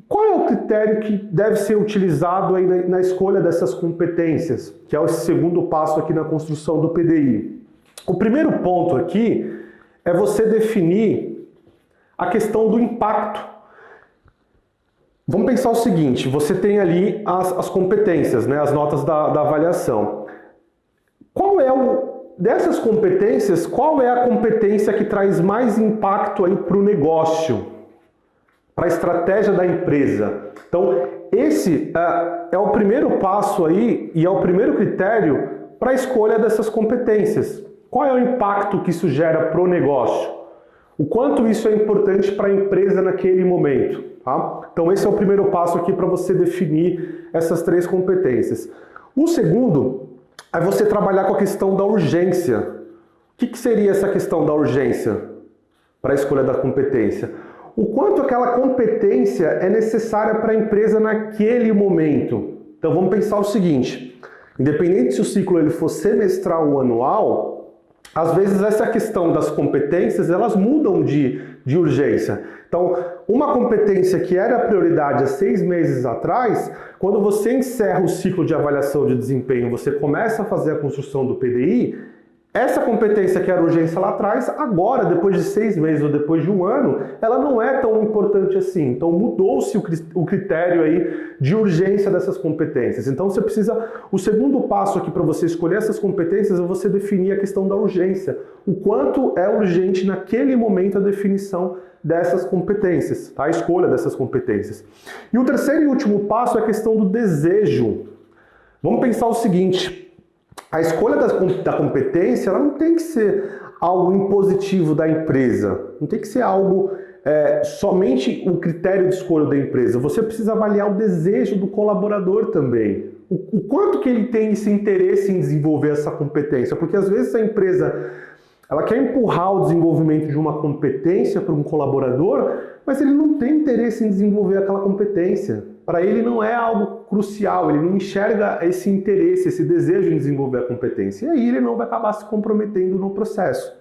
qual é o critério que deve ser utilizado aí na escolha dessas competências, que é o segundo passo aqui na construção do PDI? O primeiro ponto aqui é você definir a questão do impacto. Vamos pensar o seguinte, você tem ali as competências, né, as notas da avaliação. Dessas competências, qual é a competência que traz mais impacto aí para o negócio, para a estratégia da empresa? Então, esse é o primeiro passo aí e é o primeiro critério para a escolha dessas competências. Qual é o impacto que isso gera para o negócio? O quanto isso é importante para a empresa naquele momento, tá? Então, esse é o primeiro passo aqui para você definir essas 3 competências. O segundo é você trabalhar com a questão da urgência. O que seria essa questão da urgência para a escolha da competência? O quanto aquela competência é necessária para a empresa naquele momento. Então vamos pensar o seguinte, independente se o ciclo ele for semestral ou anual, às vezes essa questão das competências elas mudam de urgência. Então, uma competência que era prioridade há 6 meses atrás, quando você encerra o ciclo de avaliação de desempenho, você começa a fazer a construção do PDI, essa competência que era urgência lá atrás, agora, depois de 6 meses ou depois de 1 ano, ela não é tão importante assim. Então mudou-se o critério aí de urgência dessas competências. Então você precisa, o segundo passo aqui para você escolher essas competências é você definir a questão da urgência. O quanto é urgente naquele momento a definição dessas competências, tá? A escolha dessas competências. E o terceiro e último passo é a questão do desejo. Vamos pensar o seguinte, a escolha da competência ela não tem que ser algo impositivo da empresa, não tem que ser algo somente o critério de escolha da empresa. Você precisa avaliar o desejo do colaborador também. O quanto que ele tem esse interesse em desenvolver essa competência, porque às vezes a empresa ela quer empurrar o desenvolvimento de uma competência para um colaborador, mas ele não tem interesse em desenvolver aquela competência. Para ele não é algo crucial, ele não enxerga esse interesse, esse desejo em desenvolver a competência. E aí ele não vai acabar se comprometendo no processo.